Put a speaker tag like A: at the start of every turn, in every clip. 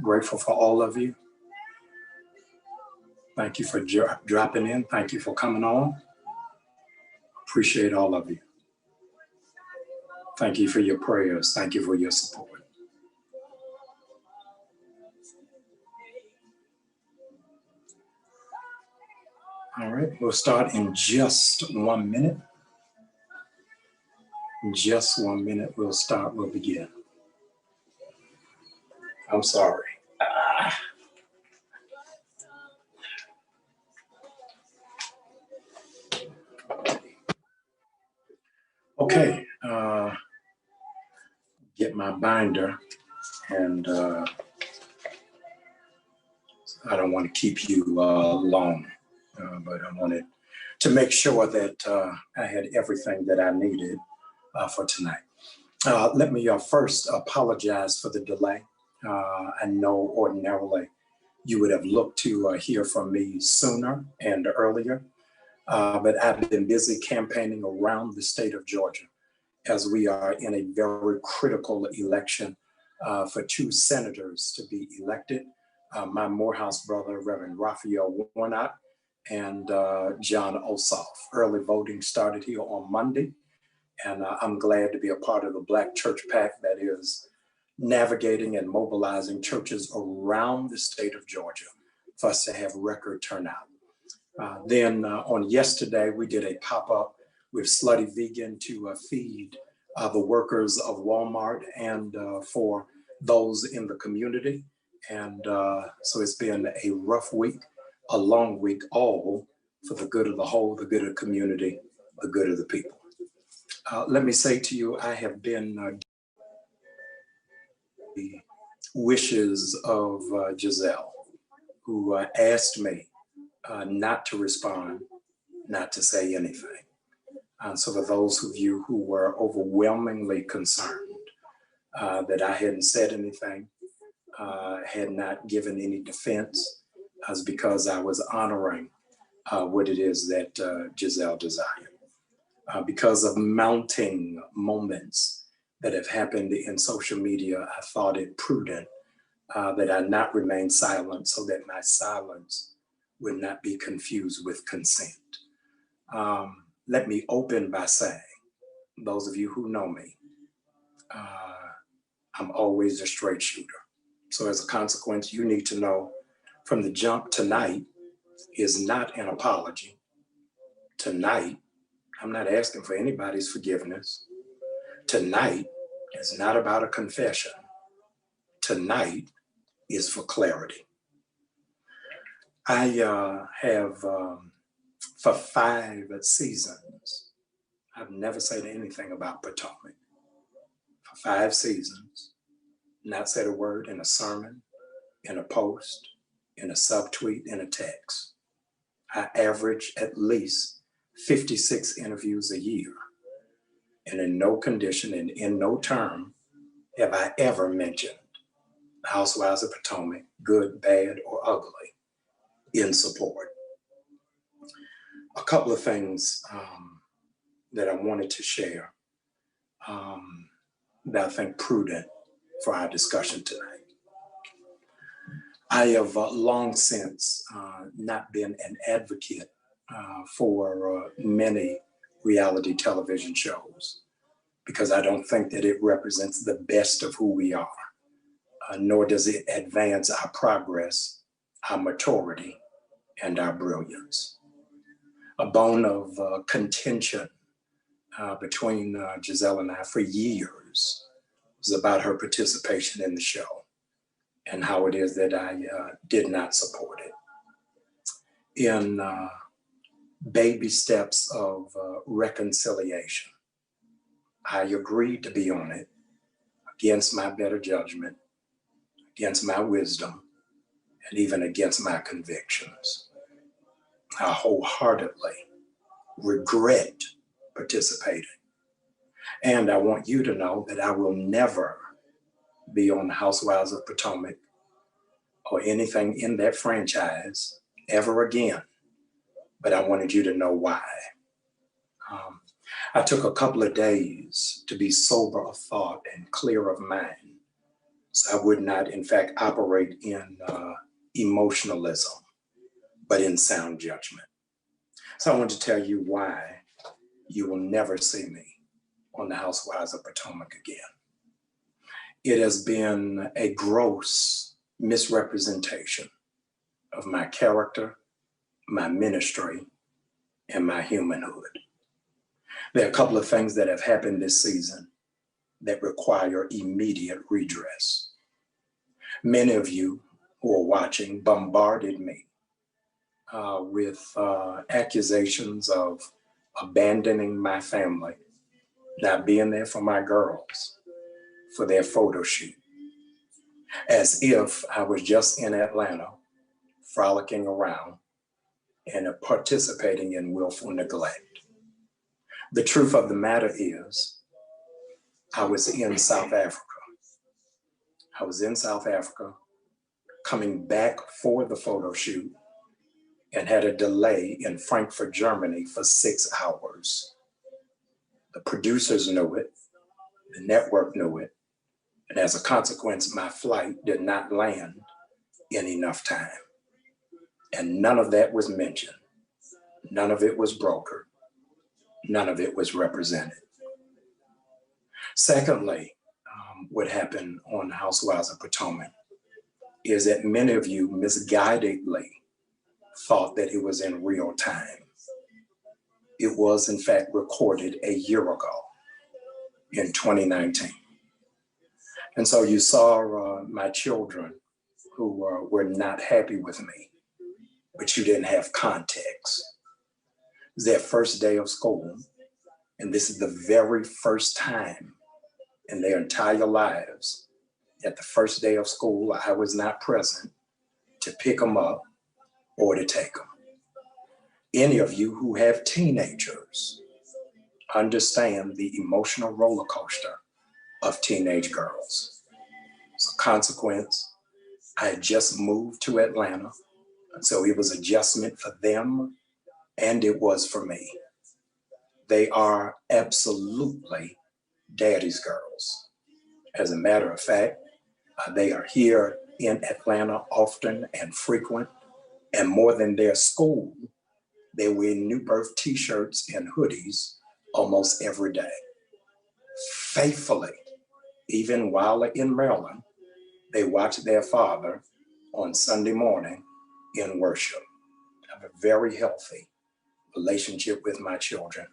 A: Grateful for all of you. Thank you for dropping in. Thank you for coming on. Appreciate all of you. Thank you for your prayers. Thank you for your support. All right, we'll start in just 1 minute. In just 1 minute, we'll begin. I'm sorry. Okay, get my binder, and I don't want to keep you long, but I wanted to make sure that I had everything that I needed for tonight. Let me first apologize for the delay. I know ordinarily you would have looked to hear from me sooner and earlier, but I've been busy campaigning around the state of Georgia as we are in a very critical election for 2 senators to be elected. My Morehouse brother, Reverend Raphael Warnock, and John Ossoff. Early voting started here on Monday, and I'm glad to be a part of the Black Church PAC that is navigating and mobilizing churches around the state of Georgia for us to have record turnout. Then on yesterday, we did a pop-up with Slutty Vegan to feed the workers of Walmart and for those in the community. And so it's been a rough week, a long week, all for the good of the whole, the good of the community, the good of the people. Let me say to you, I have been the wishes of Gizelle, who asked me not to respond, not to say anything. So for those of you who were overwhelmingly concerned that I hadn't said anything, had not given any defense, was because I was honoring what it is that Gizelle desired. Because of mounting moments that have happened in social media, I thought it prudent that I not remain silent so that my silence would not be confused with consent. Let me open by saying, those of you who know me, I'm always a straight shooter. So as a consequence, you need to know from the jump, tonight is not an apology. Tonight, I'm not asking for anybody's forgiveness. Tonight is not about a confession. Tonight is for clarity. I have, for 5 seasons, I've never said anything about Potomac. For 5 seasons, not said a word in a sermon, in a post, in a subtweet, in a text. I average at least 56 interviews a year. And in no condition and in no term have I ever mentioned the Housewives of Potomac, good, bad, or ugly, in support. A couple of things that I wanted to share that I think prudent for our discussion tonight. I have long since not been an advocate for many reality television shows because I don't think that it represents the best of who we are, nor does it advance our progress, our maturity, and our brilliance. A bone of contention between Gizelle and I for years was about her participation in the show and how it is that I did not support it. In baby steps of reconciliation, I agreed to be on it against my better judgment, against my wisdom, and even against my convictions. I wholeheartedly regret participating. And I want you to know that I will never be on the Housewives of Potomac or anything in that franchise ever again. But I wanted you to know why. I took a couple of days to be sober of thought and clear of mind So I would not, in fact, operate in emotionalism, but in sound judgment. So I want to tell you why you will never see me on the Housewives of Potomac again. It has been a gross misrepresentation of my character, my ministry, and my humanhood. There are a couple of things that have happened this season that require immediate redress. Many of you who are watching bombarded me with accusations of abandoning my family, not being there for my girls, for their photo shoot, as if I was just in Atlanta, frolicking around and participating in willful neglect. The truth of the matter is, I was in South Africa. I was in South Africa, coming back for the photo shoot, and had a delay in Frankfurt, Germany for 6 hours. The producers knew it, the network knew it, and as a consequence, my flight did not land in enough time. And none of that was mentioned. None of it was brokered. None of it was represented. Secondly, what happened on the Housewives of Potomac is that many of you misguidedly thought that it was in real time. It was, in fact, recorded a year ago in 2019. And so you saw my children who were not happy with me, but you didn't have context. It was their first day of school, and this is the very first time in their entire lives that the first day of school I was not present to pick them up or to take them. Any of you who have teenagers understand the emotional roller coaster of teenage girls. So consequence, I had just moved to Atlanta, and so it was adjustment for them, and it was for me. They are absolutely daddy's girls. As a matter of fact, they are here in Atlanta often and frequent, and more than their school, they wear new birth t-shirts and hoodies almost every day. Faithfully, even while in Maryland, they watch their father on Sunday morning in worship. I have a very healthy relationship with my children,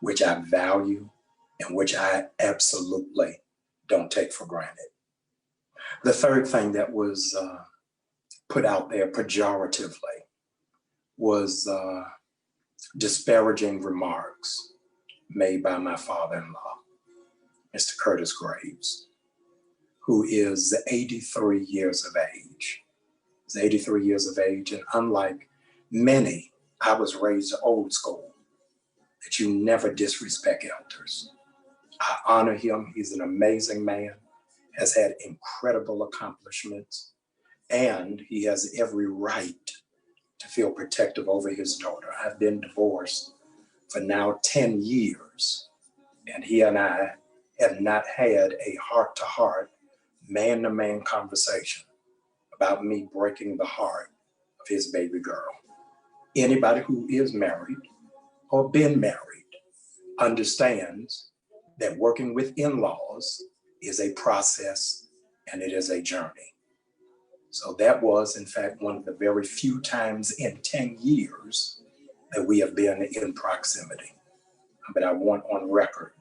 A: which I value and which I absolutely don't take for granted. The third thing that was put out there pejoratively was disparaging remarks made by my father-in-law, Mr. Curtis Graves, who is 83 years of age. He's 83 years of age, and unlike many, I was raised old school, that you never disrespect elders. I honor him. He's an amazing man, has had incredible accomplishments, and he has every right to feel protective over his daughter. I've been divorced for now 10 years, and he and I have not had a heart-to-heart, man-to-man conversation about me breaking the heart of his baby girl. Anybody who is married or been married understands that working with in-laws is a process and it is a journey. So that was, in fact, one of the very few times in 10 years that we have been in proximity. But I want on record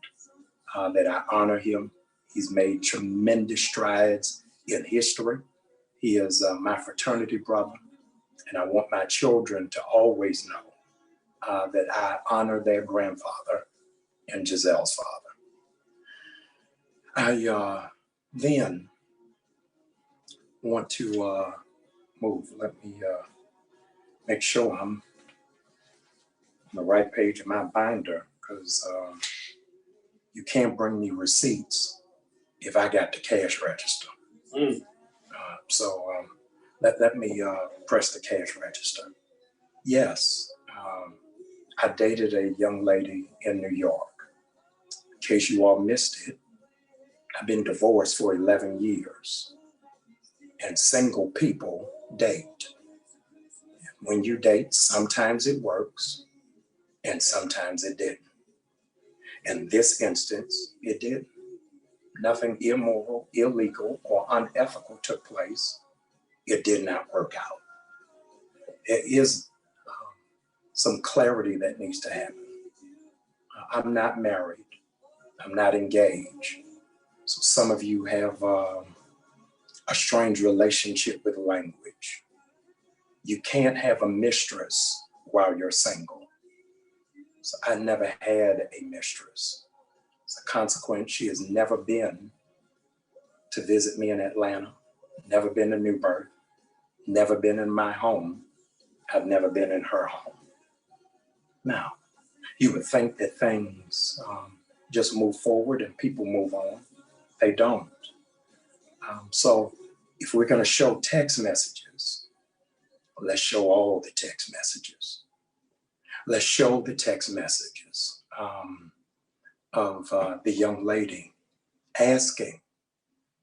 A: that I honor him. He's made tremendous strides in history. He is my fraternity brother, and I want my children to always know that I honor their grandfather and Gizelle's father. I then want to move. Let me make sure I'm on the right page of my binder, because you can't bring me receipts if I got the cash register. So let me press the cash register. Yes, I dated a young lady in New York. In case you all missed it, I've been divorced for 11 years. and single people date. When you date, sometimes it works and sometimes it didn't. In this instance, it didn't. Nothing immoral, illegal, or unethical took place. It did not work out. There is some clarity that needs to happen. I'm not married. I'm not engaged. So some of you have a strange relationship with language. You can't have a mistress while you're single. So I never had a mistress. As a consequence, she has never been to visit me in Atlanta, never been to Newburgh, never been in my home. I've never been in her home. Now, you would think that things just move forward and people move on. They don't. So if we're going to show text messages, let's show all the text messages. Let's show the text messages of the young lady asking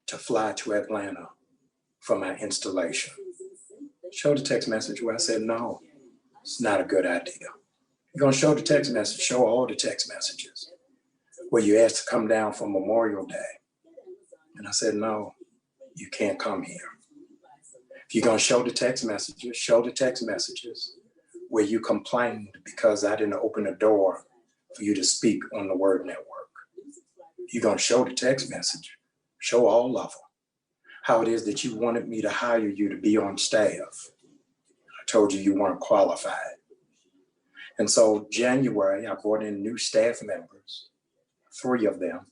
A: to fly to Atlanta for my installation. Show the text message where I said, no, it's not a good idea. You're going to show the text message, show all the text messages where you asked to come down for Memorial Day. And I said, no, you can't come here. If you're going to show the text messages where you complained because I didn't open the door for you to speak on the Word Network. You're going to show the text message, show all of them, how it is that you wanted me to hire you to be on staff. I told you you weren't qualified. And so January, I brought in new staff members, 3 of them.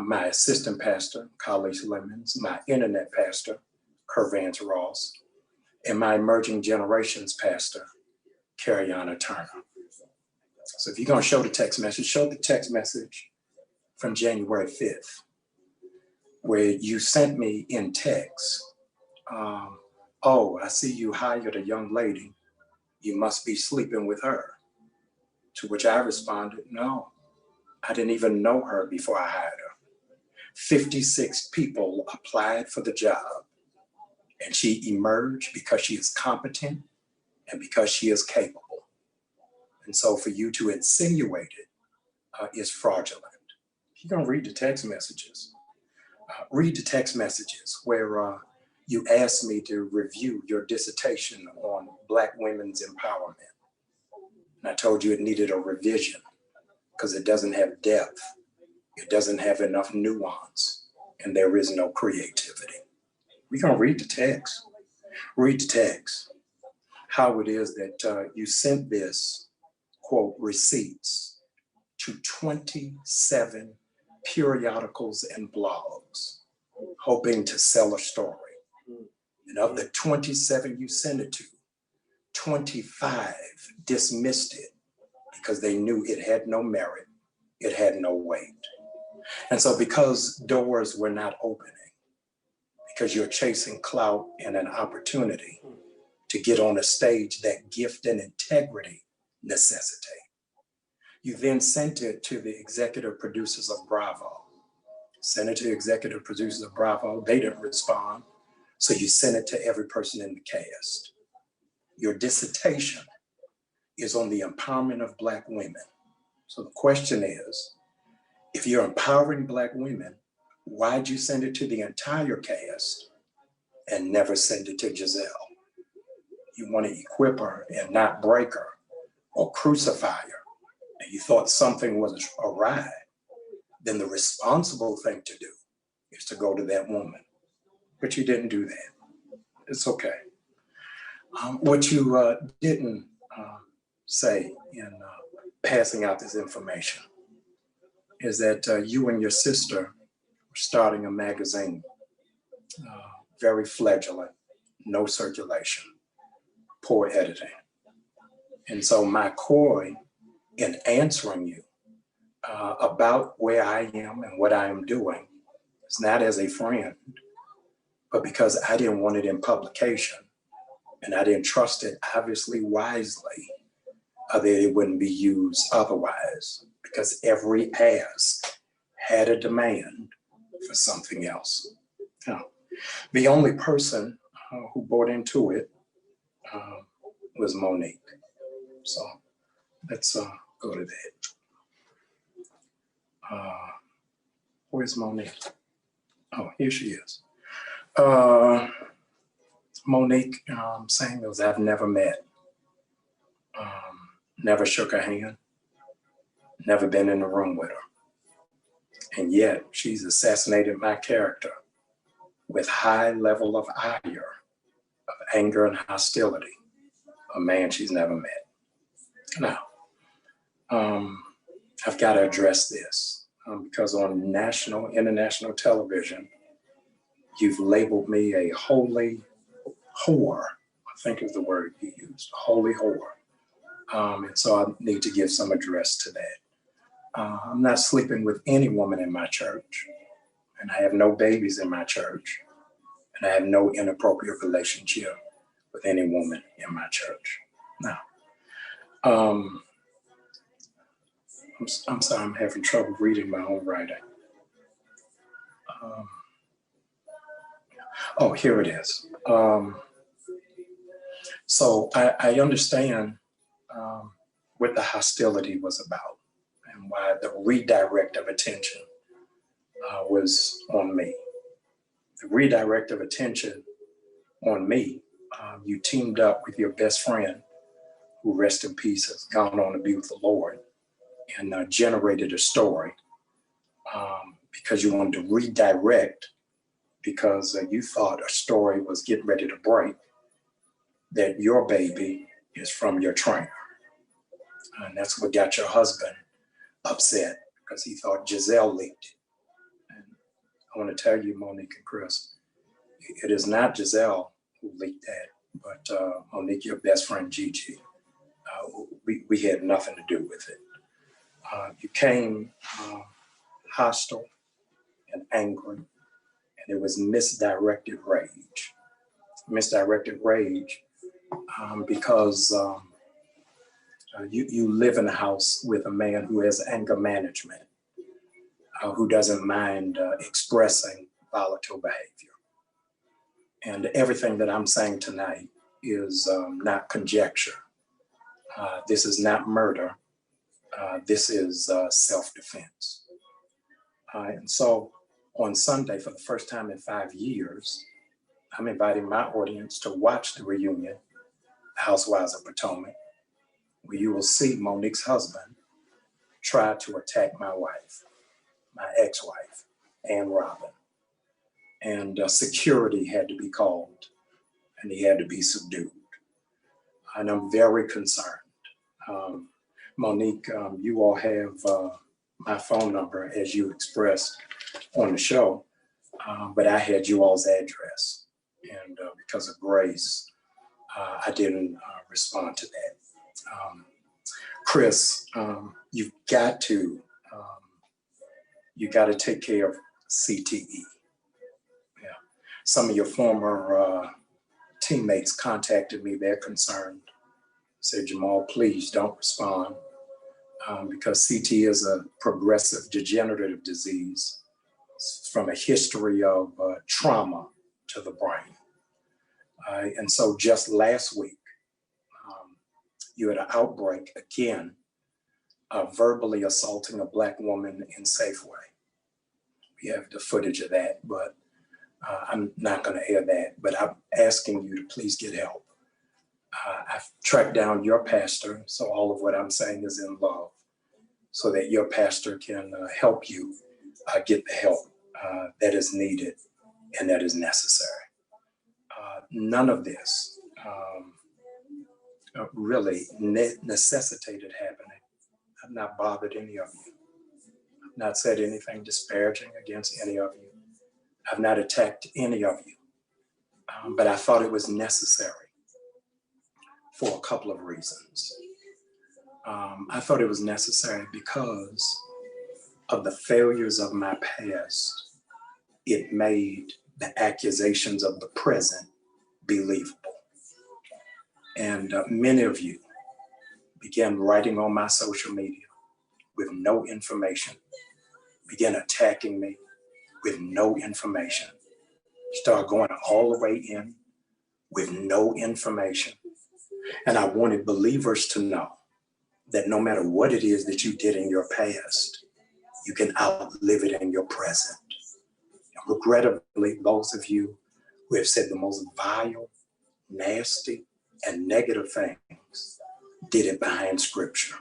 A: My assistant pastor, Colleague Lemons, my internet pastor, Kervance Ross, and my emerging generations pastor, Cariana Turner. So if you're going to show the text message, show the text message from January 5th, where you sent me in text, oh, I see you hired a young lady. You must be sleeping with her. To which I responded, no, I didn't even know her before I hired her. 56 people applied for the job, and she emerged because she is competent and because she is capable. And so for you to insinuate it is fraudulent. If you're going to read the text messages, read the text messages where you asked me to review your dissertation on Black women's empowerment. And I told you it needed a revision because it doesn't have depth. It doesn't have enough nuance, and there is no creativity. We're going to read the text. Read the text. How it is that you sent this, quote, receipts to 27 periodicals and blogs, hoping to sell a story. And of the 27 you sent it to, 25 dismissed it because they knew it had no merit, it had no weight. And so because doors were not opening, because you're chasing clout and an opportunity to get on a stage that gift and integrity necessitate, you then sent it to the executive producers of Bravo. Sent it to executive producers of Bravo, they didn't respond. So you sent it to every person in the cast. Your dissertation is on the empowerment of Black women. So the question is, if you're empowering Black women, why'd you send it to the entire cast and never send it to Gizelle? You want to equip her and not break her or crucify her, and you thought something was awry, then the responsible thing to do is to go to that woman. But you didn't do that. It's okay. What you didn't say in passing out this information is that you and your sister are starting a magazine, very fledgling, no circulation, poor editing. And so my coy in answering you about where I am and what I am doing is not as a friend, but because I didn't want it in publication and I didn't trust it, obviously wisely, that it wouldn't be used otherwise, because every ask had a demand for something else. Now, The only person who bought into it was Monique. So let's go to that. Where's Monique? Oh, here she is. Monique Samuels, I've never met, never shook her hand, never been in the room with her. And yet she's assassinated my character with high level of ire, of anger and hostility, a man she's never met. Now, I've got to address this because on national, international television, you've labeled me a holy whore, I think is the word you used, holy whore. And so I need to give some address to that. I'm not sleeping with any woman in my church, and I have no babies in my church, and I have no inappropriate relationship with any woman in my church. Now, I'm sorry, I'm having trouble reading my own writing. Oh, here it is. So I understand what the hostility was about and why the redirect of attention was on me. The redirect of attention on me, you teamed up with your best friend, who rest in peace has gone on to be with the Lord, and generated a story because you wanted to redirect because you thought a story was getting ready to break, that your baby is from your trainer. And that's what got your husband upset because he thought Gizelle leaked it. And I want to tell you, Monique and Chris, it is not Gizelle who leaked that, but Monique, your best friend, Gigi. We had nothing to do with it. You came hostile and angry, and it was misdirected rage. Misdirected rage because you live in a house with a man who has anger management, who doesn't mind expressing volatile behavior. And everything that I'm saying tonight is not conjecture. This is not murder. This is self-defense. And so on Sunday, for the first time in 5 years, I'm inviting my audience to watch the reunion, Housewives of Potomac, where you will see Monique's husband try to attack my wife, my ex-wife, Ann Robin. And security had to be called, and he had to be subdued. And I'm very concerned. Monique, you all have my phone number as you expressed on the show, but I had you all's address. And because of grace, I didn't respond to that. Chris, you've got to take care of CTE. Yeah. Some of your former teammates contacted me, they're concerned. Said, Jamal, please don't respond because CTE is a progressive degenerative disease from a history of trauma to the brain. And so just last week, you had an outbreak again of verbally assaulting a Black woman in Safeway. We have the footage of that, but I'm not going to air that, but I'm asking you to please get help. I've tracked down your pastor, so all of what I'm saying is in love, so that your pastor can help you get the help that is needed and that is necessary. None of this really necessitated happening. I've not bothered any of you. I've not said anything disparaging against any of you. I've not attacked any of you, but I thought it was necessary for a couple of reasons. I thought it was necessary because of the failures of my past. It made the accusations of the present believable. And many of you began writing on my social media with no information, began attacking me with no information. Start going all the way in with no information. And I wanted believers to know that no matter what it is that you did in your past, you can outlive it in your present. And regrettably, those of you who have said the most vile, nasty, and negative things did it behind scripture.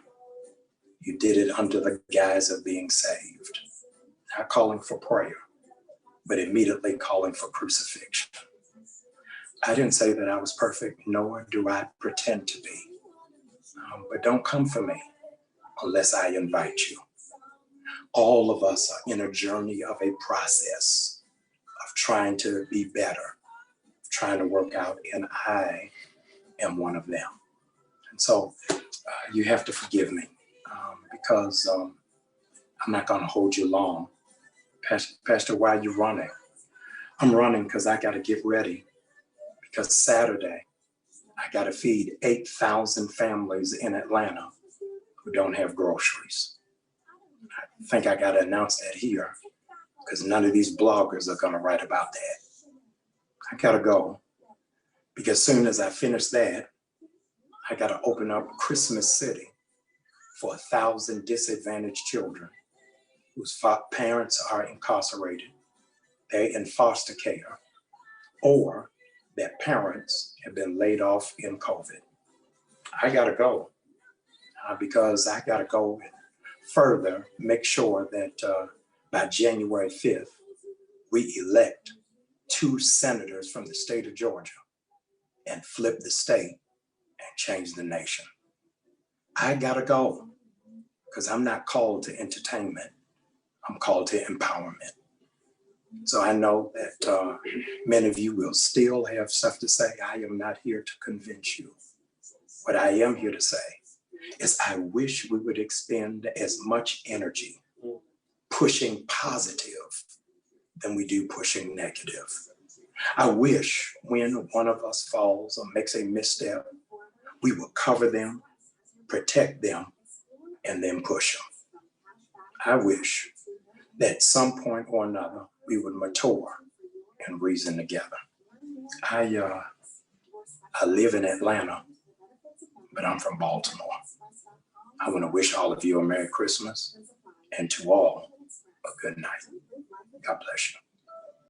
A: You did it under the guise of being saved, not calling for prayer, but immediately calling for crucifixion. I didn't say that I was perfect, nor do I pretend to be. But don't come for me unless I invite you. All of us are in a journey of a process of trying to be better, trying to work out, and I am one of them. And so you have to forgive me because I'm not going to hold you long. Pastor, why are you running? I'm running because I got to get ready, because Saturday I got to feed 8,000 families in Atlanta who don't have groceries. I think I got to announce that here because none of these bloggers are going to write about that. I got to go because soon as I finish that, I got to open up Christmas City for 1,000 disadvantaged children whose parents are incarcerated, they're in foster care, or their parents have been laid off in COVID. I got to go because I got to go further, make sure that by January 5th, we elect 2 senators from the state of Georgia and flip the state and change the nation. I got to go because I'm not called to entertainment. I'm called to empowerment. So I know that many of you will still have stuff to say. I am not here to convince you. What I am here to say is I wish we would expend as much energy pushing positive than we do pushing negative. I wish when one of us falls or makes a misstep, we will cover them, protect them, and then push them. I wish that at some point or another, we would mature and reason together. I live in Atlanta, but I'm from Baltimore. I want to wish all of you a Merry Christmas and to all a good night. God bless you.